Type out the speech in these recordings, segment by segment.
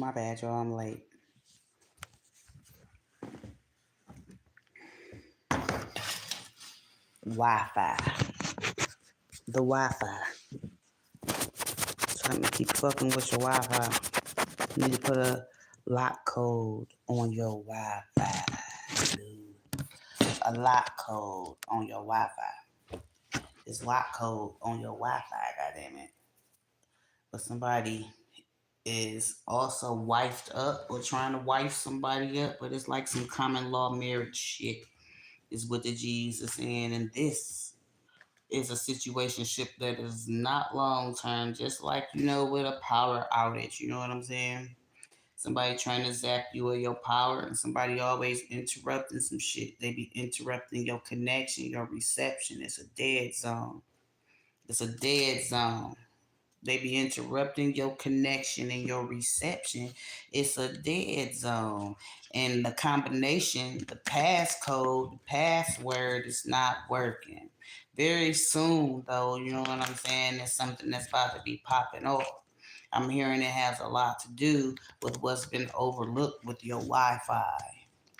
My bad, y'all. I'm late. Wi-Fi. The Wi-Fi. Trying to keep fucking with your Wi-Fi. You need to put a lock code on your Wi-Fi, dude. A lock code on your Wi-Fi. This lock code on your Wi-Fi, goddammit. But somebody is also wifed up or trying to wife somebody up, but it's like some common law marriage shit is what the G's is in, and this is a situationship that is not long term, just like with a power outage. You know what I'm saying? Somebody trying to zap you of your power, and somebody always interrupting some shit. They be interrupting your connection, your reception. It's a dead zone. It's a dead zone. They be interrupting your connection and your reception. It's a dead zone. And the combination, the passcode, the password is not working. Very soon, though, you know what I'm saying? There's something that's about to be popping off. I'm hearing it has a lot to do with what's been overlooked with your Wi Fi.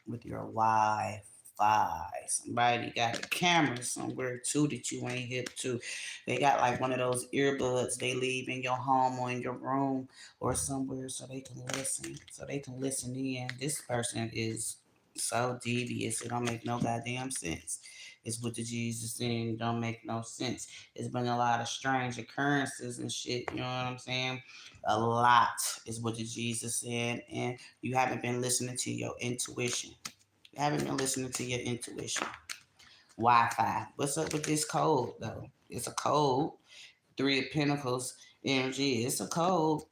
With your Wi Fi. Somebody got a camera somewhere too that you ain't hip to. They got like one of those earbuds they leave in your home or in your room or somewhere so they can listen. So they can listen in. This person is so devious. It don't make no goddamn sense. It's what the Jesus saying. It don't make no sense. It's been a lot of strange occurrences and shit. You know what I'm saying? A lot is what the Jesus said, and you haven't been listening to your intuition. You haven't been listening to your intuition. Wi-Fi. What's up with this code though? It's a code. Three of Pentacles energy. It's a code.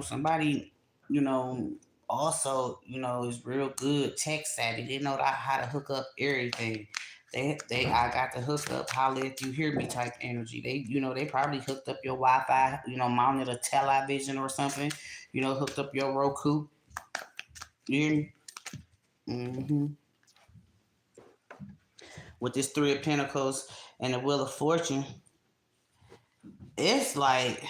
Somebody, you know, also, is real good tech savvy. They know how to hook up everything. I got to hook up holla if you hear me type energy. They probably hooked up your Wi-Fi, mounted a television or something, hooked up your Roku. You hear me? Mm-hmm. With this Three of Pentacles and the Wheel of Fortune, it's like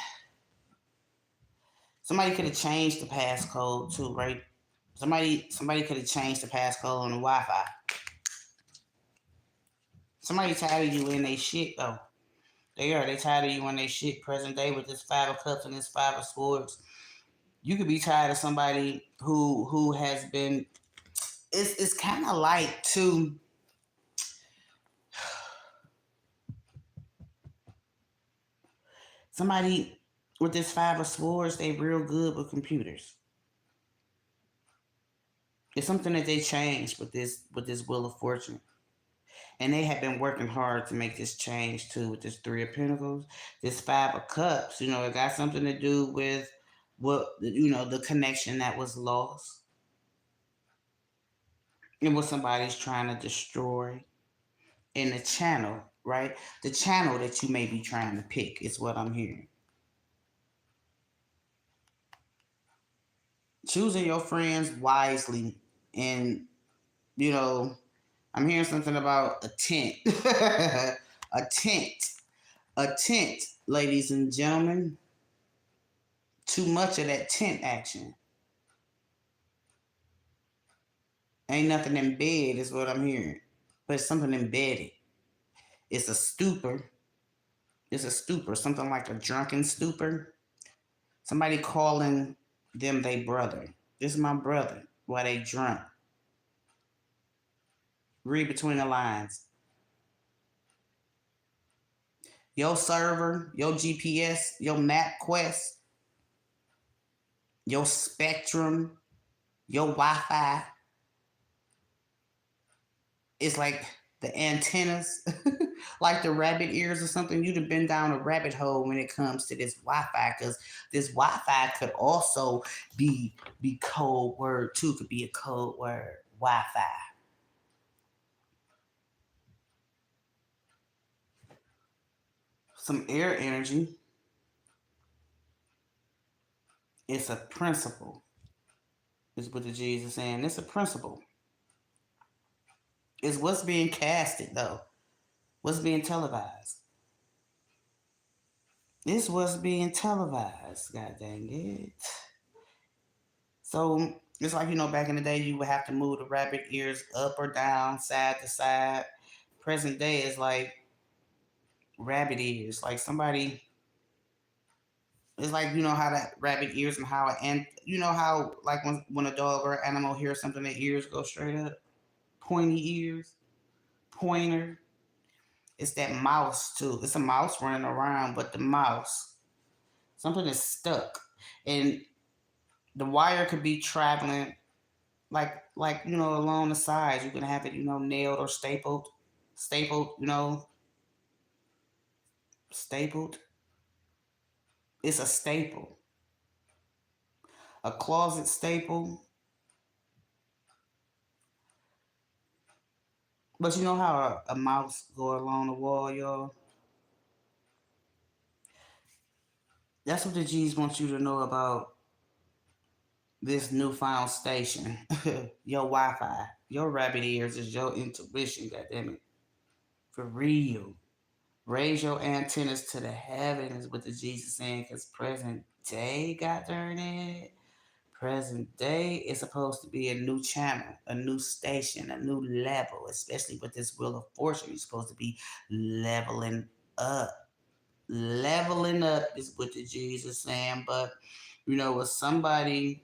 somebody could have changed the passcode too, right? Somebody could have changed the passcode on the Wi-Fi. Somebody tired of you in they shit though. They tired of you in they shit present day with this Five of Cups and this Five of Swords. You could be tired of somebody who has been. It's kind of like to somebody with this Five of Swords. They real good with computers. It's something that they changed with this Wheel of Fortune. And they have been working hard to make this change too with this Three of Pentacles. This Five of Cups, it got something to do with the connection that was lost. And what somebody's trying to destroy in the channel, right? The channel that you may be trying to pick is what I'm hearing. Choosing your friends wisely, and I'm hearing something about a tent. A tent. A tent, ladies and gentlemen. Too much of that tent action. Ain't nothing in bed, is what I'm hearing. But it's something embedded. It's a stupor. It's a stupor, something like a drunken stupor. Somebody calling them they brother. This is my brother. Why they drunk? Read between the lines. Your server, your GPS, your MapQuest, your Spectrum, your Wi-Fi. It's like the antennas, like the rabbit ears or something. You'd have been down a rabbit hole when it comes to this Wi-Fi, because this Wi-Fi could also be code word too. Could be a code word. Wi-Fi. Some air energy. It's a principle. Is what the Jesus is saying. It's a principle. It's what's being casted though. What's being televised. This was being televised. God dang it. So it's like, back in the day, you would have to move the rabbit ears up or down, side to side. Present day is like rabbit ears. Like somebody, it's like, how that rabbit ears and how and how like when a dog or animal hears something, their ears go straight up, pointy ears, pointer. It's that mouse too. It's a mouse running around, but the mouse, something is stuck, and the wire could be traveling like along the sides. You can have it nailed or stapled. Stapled. It's a staple, a closet staple. But you know how a mouse go along the wall, y'all. That's what the G's want you to know about this newfound station. Your Wi-Fi, your rabbit ears is your intuition. Goddammit, for real. Raise your antennas to the heavens, what the Jesus saying, because present day, got darn it. Present day is supposed to be a new channel, a new station, a new level, especially with this Wheel of Fortune. You're supposed to be leveling up. Leveling up is what the Jesus saying, but with somebody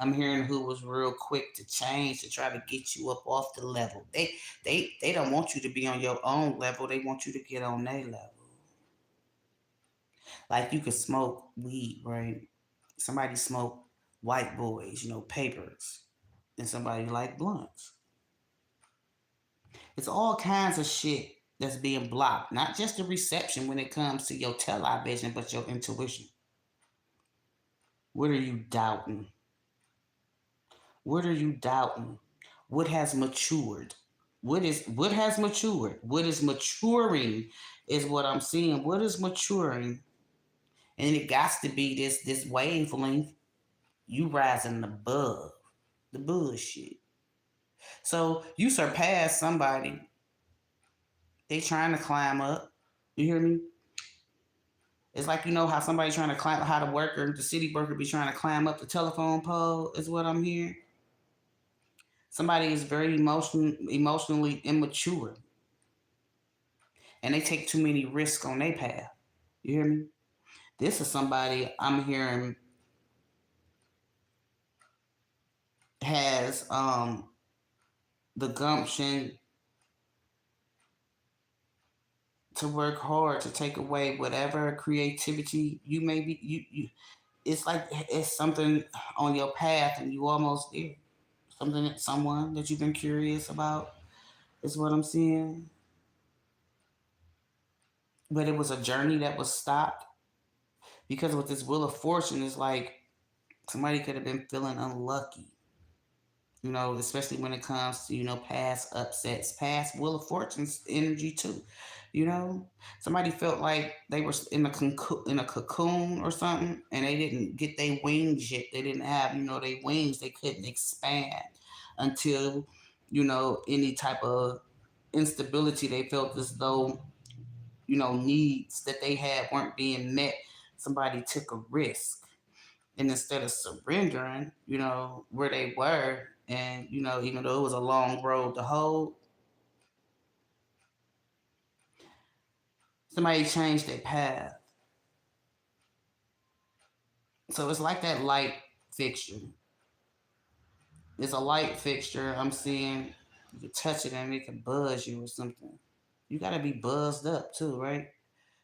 I'm hearing who was real quick to change to try to get you up off the level. They don't want you to be on your own level. They want you to get on their level. Like you could smoke weed, right? Somebody smoke white boys, papers, and somebody like blunts. It's all kinds of shit that's being blocked. Not just the reception when it comes to your television, but your intuition. What are you doubting? What are you doubting? What has matured? What has matured? What is maturing is what I'm seeing. What is maturing? And it got to be this wavelength. You rising above the bullshit. So you surpass somebody. They trying to climb up. You hear me? It's like how somebody trying to climb, how the city worker be trying to climb up the telephone pole is what I'm hearing. Somebody is very emotionally immature. And they take too many risks on their path. You hear me? This is somebody I'm hearing has the gumption to work hard to take away whatever creativity you may be you it's like it's something on your path and you almost there. Someone that you've been curious about is what I'm seeing. But it was a journey that was stopped because with this Wheel of Fortune, it's like somebody could have been feeling unlucky. Especially when it comes to, past upsets, past Wheel of Fortune's energy too. Somebody felt like they were in a cocoon or something, and they didn't get their wings yet. They didn't have, their wings. They couldn't expand until, any type of instability they felt as though, needs that they had weren't being met. Somebody took a risk. And instead of surrendering, where they were, and, even though it was a long road to hold, somebody changed their path. So it's like that light fixture. It's a light fixture I'm seeing. You can touch it and it can buzz you or something. You got to be buzzed up too, right?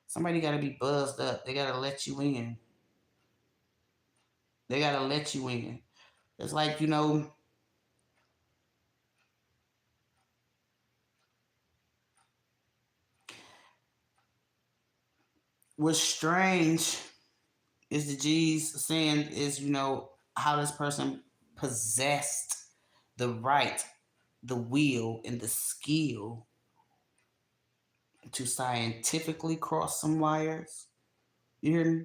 Somebody got to be buzzed up. They got to let you in. They got to let you in. It's like, what's strange is the G's saying is, how this person possessed the right, the will, and the skill to scientifically cross some wires. You hear me?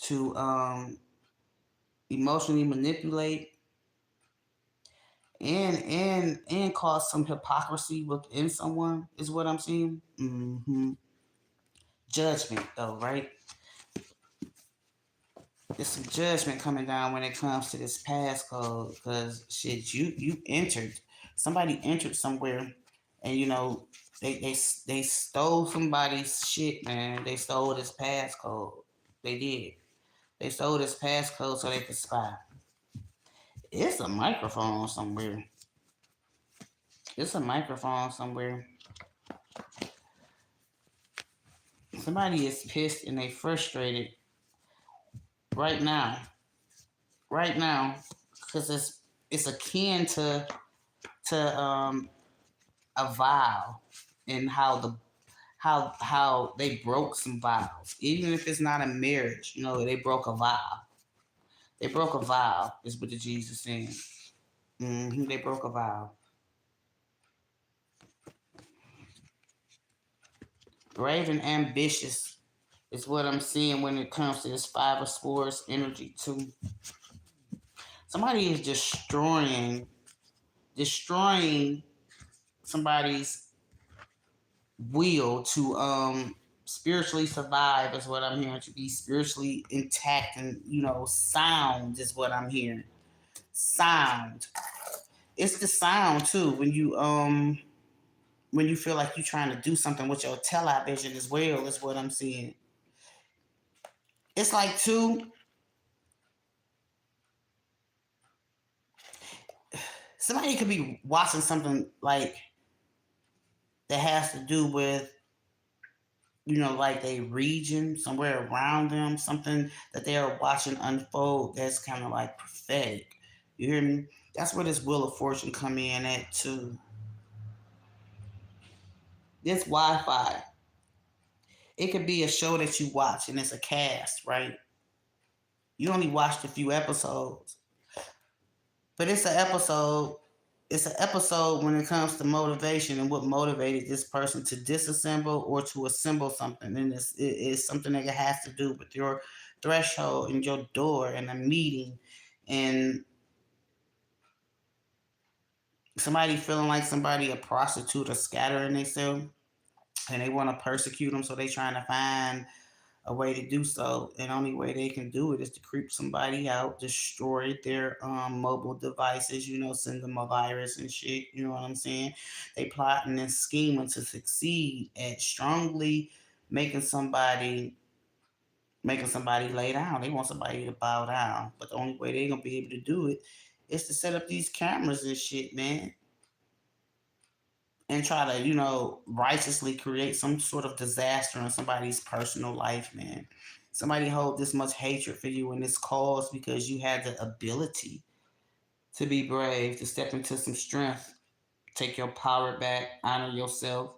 To emotionally manipulate and cause some hypocrisy within someone is what I'm seeing. Judgment though, right? There's some judgment coming down when it comes to this passcode, because shit, you entered, somebody entered somewhere, and they stole somebody's shit, man. They stole this passcode. They did. They stole this passcode so they could spy. It's a microphone somewhere. It's a microphone somewhere. Somebody is pissed and they frustrated right now. Right now, because it's akin to a vow, and how they broke some vows. Even if it's not a marriage, they broke a vow. They broke a vow, is what the Jesus saying. They broke a vow. Brave and ambitious is what I'm seeing when it comes to this five of swords energy too. Somebody is destroying somebody's will to spiritually survive, is what I'm hearing, to be spiritually intact, and sound is what I'm hearing. Sound. It's the sound too when you feel like you're trying to do something with your television as well, is what I'm seeing. It's like somebody could be watching something like that has to do with like a region somewhere around them, something that they are watching unfold that's kind of like prophetic. You hear me? That's where this Wheel of Fortune come in at too. This Wi-Fi, it could be a show that you watch and it's a cast, right? You only watched a few episodes, but it's an episode when it comes to motivation and what motivated this person to disassemble or to assemble something. And it's something that has to do with your threshold and your door and a meeting, and somebody feeling like somebody a prostitute or scattering themselves, and they want to persecute them, so they trying to find a way to do so. And the only way they can do it is to creep somebody out, destroy their mobile devices, send them a virus and shit. You know what I'm saying? They plotting and scheming to succeed at strongly making somebody lay down. They want somebody to bow down. But the only way they're gonna be able to do it is to set up these cameras and shit, man. And try to, righteously create some sort of disaster in somebody's personal life, man. Somebody hold this much hatred for you in this cause because you had the ability to be brave, to step into some strength, take your power back, honor yourself,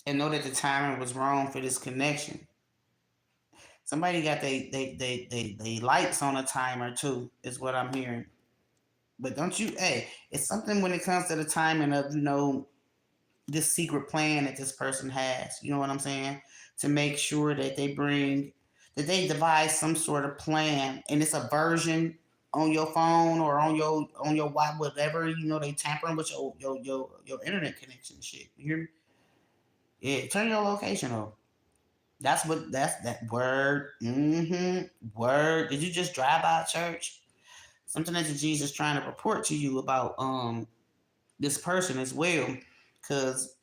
and know that the timing was wrong for this connection. Somebody got they lights on a timer too, is what I'm hearing. But don't you, hey, it's something when it comes to the timing of, this secret plan that this person has. You know what I'm saying? To make sure that they devise some sort of plan, and it's a version on your phone or on your whatever. They tampering with your internet connection and shit. You hear me? Yeah, turn your location off. That's that word. Word. Did you just drive by church? Something that Jesus trying to report to you about this person as well, because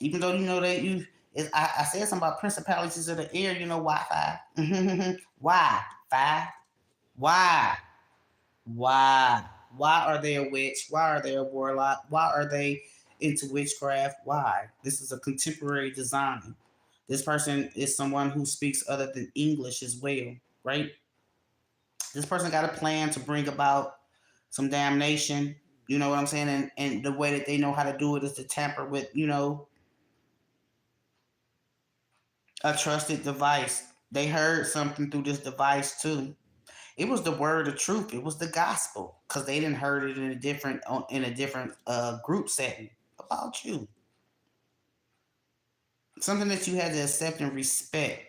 even though that I said something about principalities of the air, Wi-Fi. Wi-Fi. Why? Why? Why are they a witch? Why are they a warlock? Why are they into witchcraft? Why? This is a contemporary design. This person is someone who speaks other than English as well, right? This person got a plan to bring about some damnation. You know what I'm saying? And the way that they know how to do it is to tamper with, a trusted device. They heard something through this device too. It was the word of truth. It was the gospel, because they didn't heard it in a different group setting about you. Something that you had to accept and respect,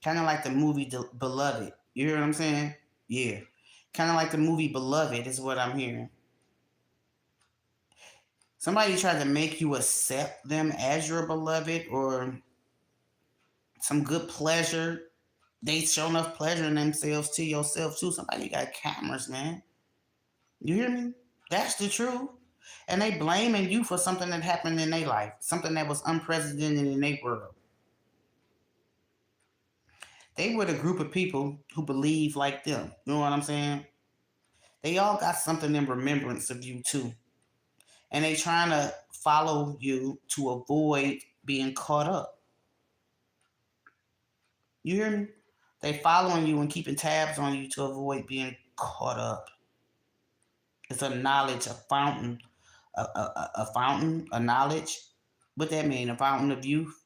kind of like the movie Beloved. You hear what I'm saying? Yeah, kind of like the movie Beloved is what I'm hearing. Somebody tried to make you accept them as your beloved, or some good pleasure They show enough pleasure in themselves to yourself too. Somebody got cameras, man. You hear me? That's the truth. And they blaming you for something that happened in their life, something that was unprecedented in their world. They were the group of people who believe like them. You know what I'm saying? They all got something in remembrance of you too. And they trying to follow you to avoid being caught up. You hear me? They following you and keeping tabs on you to avoid being caught up. It's a knowledge, a fountain, a fountain, a knowledge. What that mean? A fountain of youth?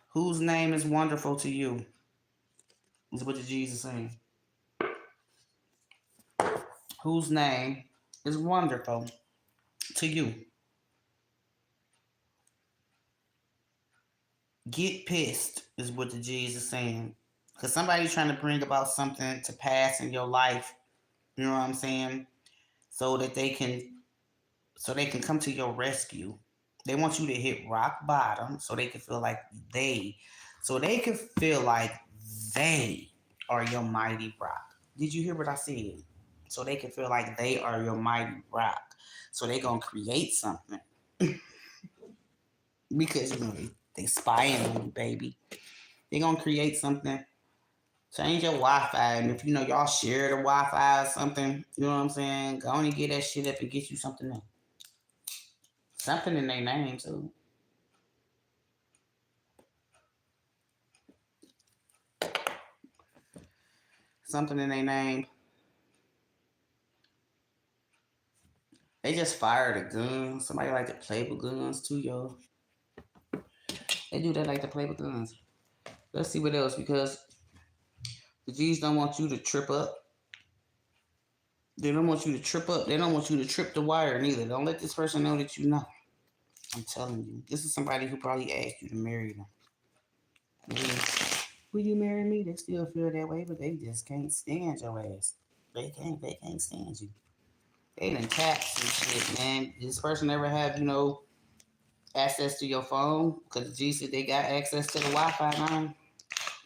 Whose name is wonderful to you? Is what Jesus saying. Whose name is wonderful to you? Get pissed is what the Jesus saying. Cause somebody's trying to bring about something to pass in your life. You know what I'm saying? So that they can come to your rescue. They want you to hit rock bottom so they can feel like they so they can feel like they are your mighty rock. Did you hear what I said? So they can feel like they are your mighty rock. So they gonna create something. Because they spying on you, baby. They gonna create something. Change your Wi-Fi, and if y'all share the Wi-Fi or something, you know what I'm saying? Go on and get that shit up and get you something new. Something in their name too. Something in their name. They just fired a gun. Somebody like to play with guns too, yo. They do that like to play with guns. Let's see what else, because the G's don't want you to trip up. They don't want you to trip up. They don't want you to trip the wire neither. Don't let this person know that you know. I'm telling you. This is somebody who probably asked you to marry them. Will you marry me? They still feel that way, but they just can't stand your ass. They can't stand you. They done taps and shit, man. Does this person ever have, access to your phone? Because the G said they got access to the Wi-Fi line.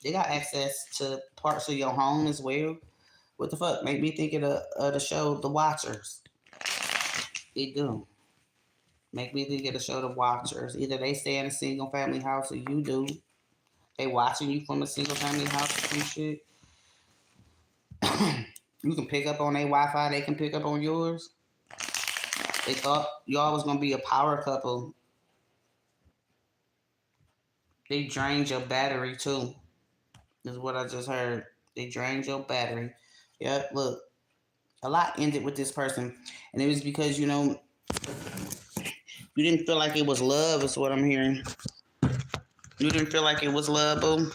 They got access to parts of your home as well. What the fuck? Make me think of the show The Watchers. They do. Make me think of the show The Watchers. Either they stay in a single family house or you do. They watching you from a single family house or some shit. You can pick up on their Wi-Fi. They can pick up on yours. They thought y'all was gonna be a power couple. They drained your battery too. This is what I just heard. They drained your battery. Yep. Look, a lot ended with this person, and it was because you didn't feel like it was love. Is what I'm hearing. You didn't feel like it was love, boo.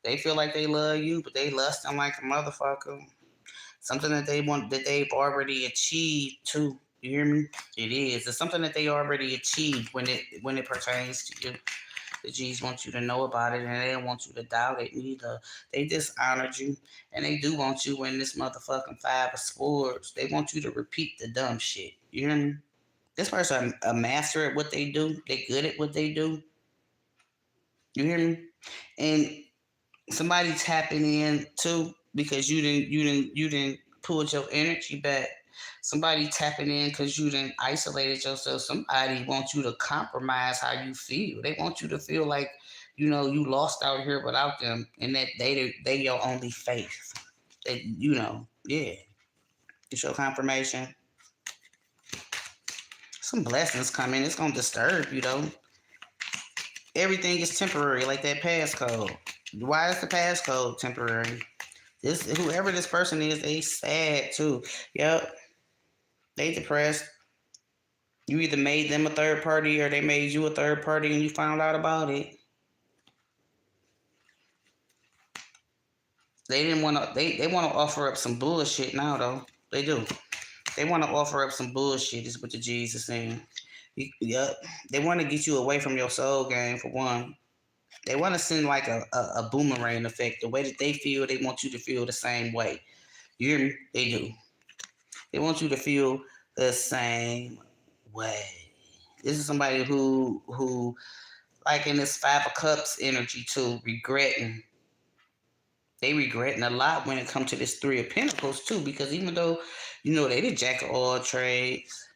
They feel like they love you, but they lusting like a motherfucker. Something that they want, that they've already achieved too. You hear me? It is. It's something that they already achieved when it pertains to you. The G's want you to know about it, and they don't want you to doubt it neither. They dishonored you, and they do want you in this motherfucking five of swords. They want you to repeat the dumb shit. You hear me? This person a master at what they do. They good at what they do. You hear me? And somebody tapping in too because you didn't pull your energy back. Somebody tapping in because you didn't isolated yourself. Somebody wants you to compromise how you feel. They want you to feel like you lost out here without them, and that they your only faith. That yeah. It's your confirmation. Some blessings coming. It's gonna disturb you though. Everything is temporary, like that passcode. Why is the passcode temporary? Whoever this person is, they sad too. Yep. They depressed. You either made them a third party or they made you a third party and you found out about it. They didn't want to. They want to offer up some bullshit now though. They do. They want to offer up some bullshit. Is what the G's is saying. Yep. They want to get you away from your soul game for one. They want to send like a boomerang effect. The way that they feel, they want you to feel the same way. You hear me? They do. They want you to feel the same way. This is somebody who like in this Five of Cups energy too, regretting. They regretting a lot when it comes to this Three of Pentacles too, because even though they the jack of all trades,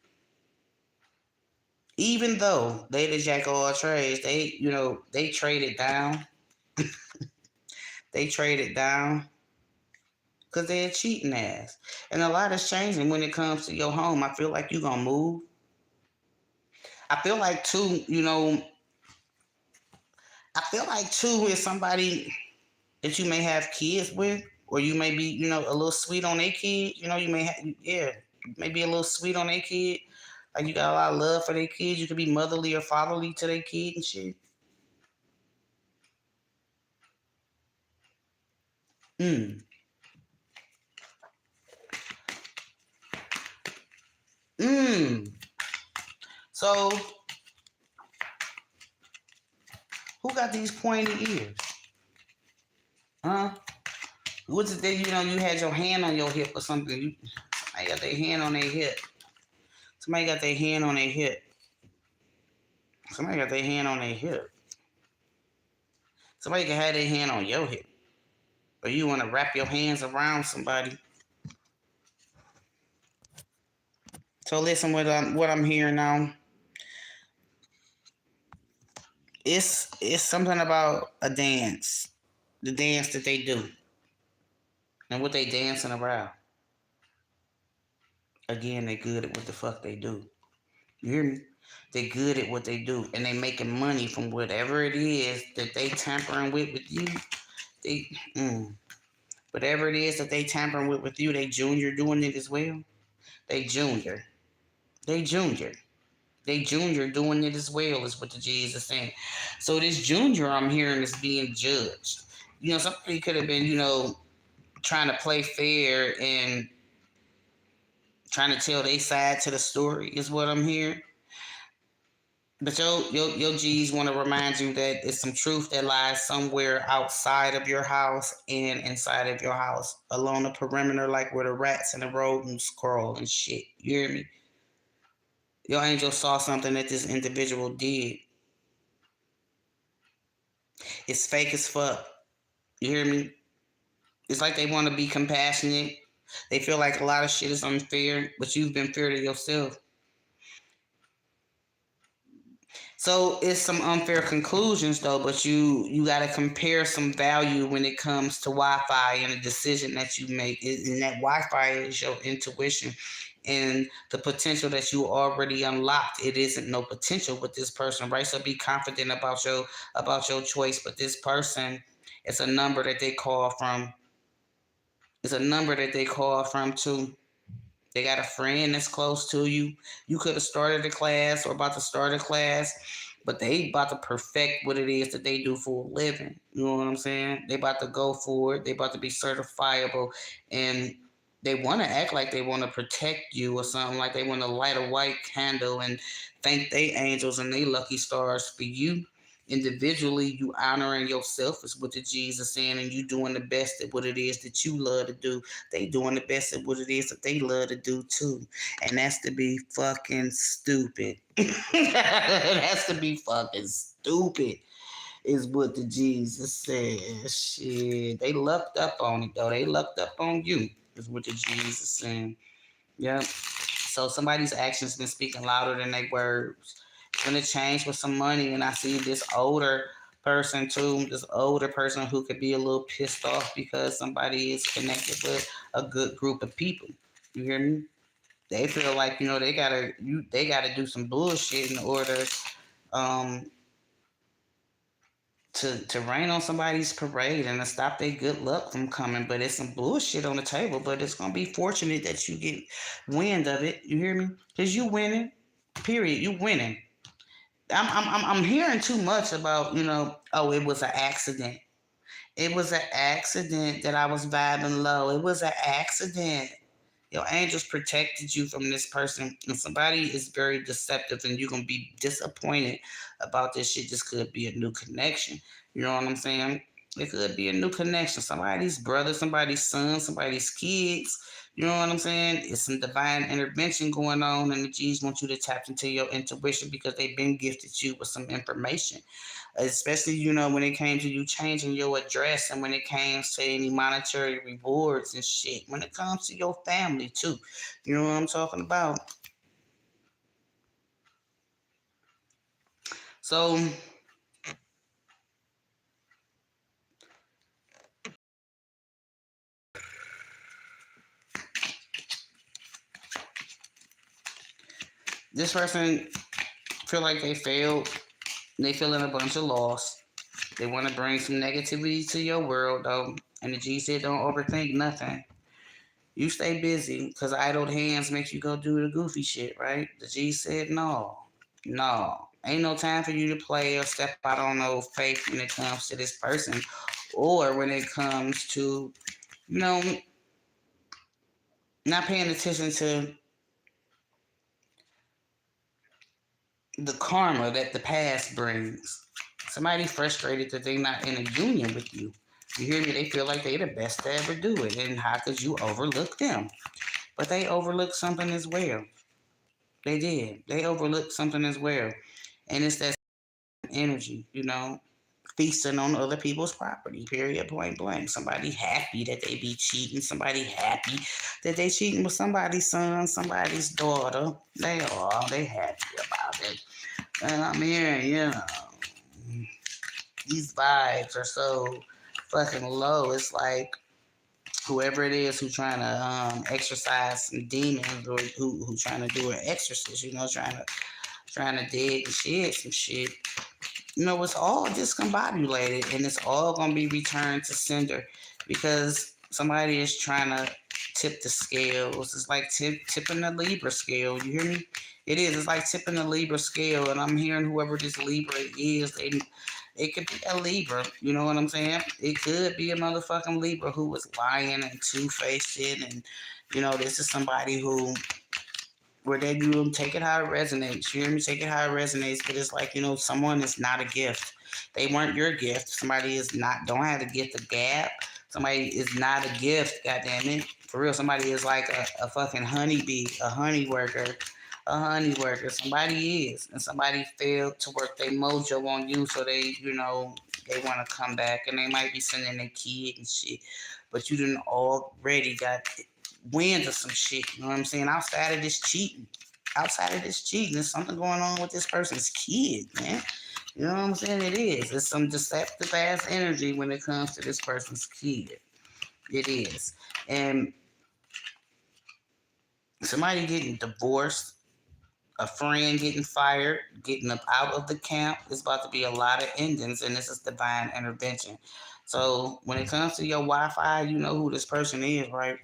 even though they the jack of all trades, they traded down. They traded down because they're cheating ass. And a lot is changing when it comes to your home. I feel like you're gonna move. I feel like too, is somebody that you may have kids with, or you may be, a little sweet on a kid. You may have, yeah, maybe a little sweet on a kid. Like you got a lot of love for their kids. You could be motherly or fatherly to their kid and shit. Mm. Mm. So, who got these pointy ears? Huh? What's it that, you had your hand on your hip or something? Somebody got their hand on their hip. Somebody got their hand on their hip. Somebody got their hand on their hip. Somebody can have their hand on your hip. Or you want to wrap your hands around somebody. So listen, what I'm hearing now. It's something about a dance. The dance that they do. And what they dancing around. Again, they good at what the fuck they do. You hear me? They good at what they do. And they making money from whatever it is that they tampering with you. Whatever it is that they tampering with you, they junior doing it as well. They junior. They junior. They junior doing it as well is what the G's are saying. So this junior I'm hearing is being judged. Somebody could have been, trying to play fair and trying to tell their side to the story is what I'm hearing. But your G's want to remind you that it's some truth that lies somewhere outside of your house and inside of your house, along the perimeter, like where the rats and the rodents crawl and shit. You hear me? Your angel saw something that this individual did. It's fake as fuck. You hear me? It's like they want to be compassionate. They feel like a lot of shit is unfair, but you've been fair to yourself. So it's some unfair conclusions though, but you got to compare some value when it comes to Wi-Fi and the decision that you make. And that Wi-Fi is your intuition and the potential that you already unlocked. It isn't no potential with this person, right? So be confident about your choice. But this person, it's a number that they call from. It's a number that they call from too. They got a friend that's close to you. You could have started a class or about to start a class, but they about to perfect what it is that they do for a living. You know what I'm saying? They about to go for it. They about to be certifiable. And they want to act like they want to protect you or something, like they want to light a white candle and thank they angels and they lucky stars for you. Individually, you honoring yourself is what the G's are saying, and you doing the best at what it is that you love to do. They doing the best at what it is that they love to do too, and that's to be fucking stupid. That's to be fucking stupid, is what the Jesus says. Shit, they lucked up on it though. They lucked up on you, is what the Jesus saying. Yep. So somebody's actions been speaking louder than their words. Gonna change with some money, and I see this older person too, this older person who could be a little pissed off because somebody is connected with a good group of people. You hear me? They feel like they gotta do some bullshit in order to rain on somebody's parade and to stop their good luck from coming. But it's some bullshit on the table. But it's gonna be fortunate that you get wind of it. You hear me? Cause you winning. Period. You winning. I'm hearing too much about, oh, it was an accident. It was an accident that I was vibing low. It was an accident. Your angels protected you from this person. And somebody is very deceptive and you're going to be disappointed about this shit. This could be a new connection. You know what I'm saying? It could be a new connection. Somebody's brother, somebody's son, somebody's kids. You know what I'm saying? It's some divine intervention going on, and the G's want you to tap into your intuition because they've been gifted you with some information. Especially, when it came to you changing your address and when it came to any monetary rewards and shit. When it comes to your family, too. You know what I'm talking about? So, this person feel like they failed. They feeling a bunch of loss. They want to bring some negativity to your world, though. And the G said, don't overthink nothing. You stay busy because idle hands make you go do the goofy shit, right? The G said, no, no. Ain't no time for you to play or step out on no faith when it comes to this person or when it comes to, you know, not paying attention to the karma that the past brings. Somebody frustrated that they not in a union with you. You hear me? They feel like they the best to ever do it. And how could you overlook them? But they overlooked something as well. They did. They overlooked something as well. And it's that energy, feasting on other people's property, period, point blank. Somebody happy that they be cheating. Somebody happy that they cheating with somebody's son, somebody's daughter. They happy about it. And I'm hearing, these vibes are so fucking low. It's like whoever it is who trying to exorcise some demons or who trying to do an exorcist, trying to dig the shit, some shit. It's all discombobulated and it's all gonna be returned to sender because somebody is trying to tip the scales. It's like tipping the Libra scale. You hear me? It is. It's like tipping the Libra scale, and I'm hearing whoever this Libra is, it could be a Libra. You know what I'm saying? It could be a motherfucking Libra who was lying and two-faced and this is somebody who where they do take it how it resonates. You hear me? Take it how it resonates. But it's like, someone is not a gift. They weren't your gift. Somebody is not, don't have the gift of gab. Somebody is not a gift, goddamn it. For real, somebody is like a fucking honeybee, a honey worker, a honey worker. Somebody is. And somebody failed to work their mojo on you, so they want to come back and they might be sending their kid and shit. But you didn't already got wins or some shit. You know what I'm saying? Outside of this cheating, there's something going on with this person's kid, man. You know what I'm saying? It is. It's some deceptive ass energy when it comes to this person's kid. It is. And somebody getting divorced, a friend getting fired, getting up out of the camp. It's about to be a lot of endings, and this is divine intervention. So when it comes to your Wi-Fi, you know who this person is, right?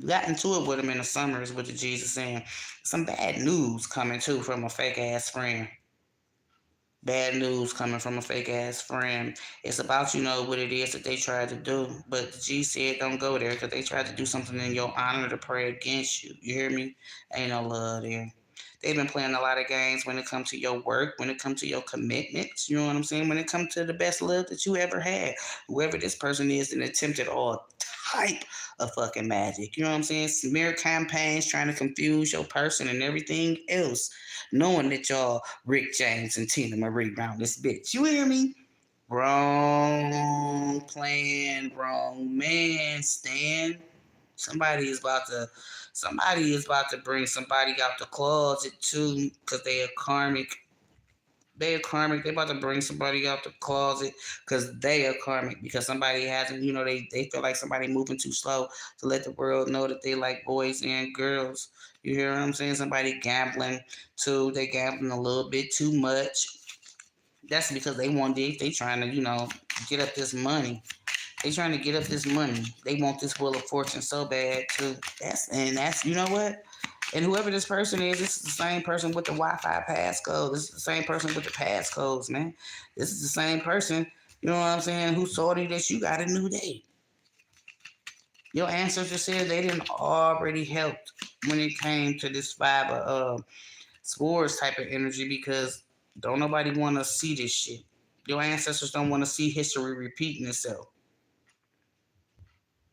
Got into it with him in the summers with the Jesus saying some bad news coming too from a fake ass friend. Bad news coming from a fake ass friend. It's about what it is that they tried to do, but the G said don't go there because they tried to do something in your honor to pray against you. You hear me? Ain't no love there. They've been playing a lot of games when it comes to your work, when it comes to your commitments. You know what I'm saying? When it comes to the best love that you ever had, whoever this person is, and attempted all type of fucking magic. You know what I'm saying? Smear campaigns trying to confuse your person and everything else, knowing that y'all Rick James and Tina Marie around this bitch. You hear me? Wrong plan, wrong man, Stan. Somebody is about to bring somebody out the closet too, because they are karmic. They are karmic. They about to bring somebody out the closet because they are karmic. Because somebody hasn't, they feel like somebody moving too slow to let the world know that they like boys and girls. You hear what I'm saying? Somebody gambling too. They gambling a little bit too much. That's because they trying to, get up this money. They trying to get up this money. They want this Wheel of Fortune so bad too. That's you know what? And whoever this person is, this is the same person with the Wi-Fi passcode. This is the same person with the passcodes, man. This is the same person, you know what I'm saying, who told you that you got a new date. Your ancestors said they didn't already helped when it came to this vibe of swords type of energy because don't nobody want to see this shit. Your ancestors don't want to see history repeating itself.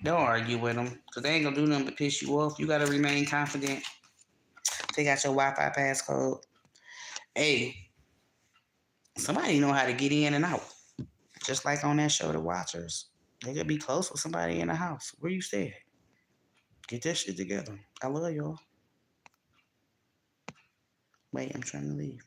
Don't argue with them, because they ain't gonna do nothing but piss you off. You gotta remain confident. Take out your Wi-Fi passcode. Hey, somebody know how to get in and out. Just like on that show, The Watchers. They could be close with somebody in the house. Where you stay at? Get that shit together. I love y'all. Wait, I'm trying to leave.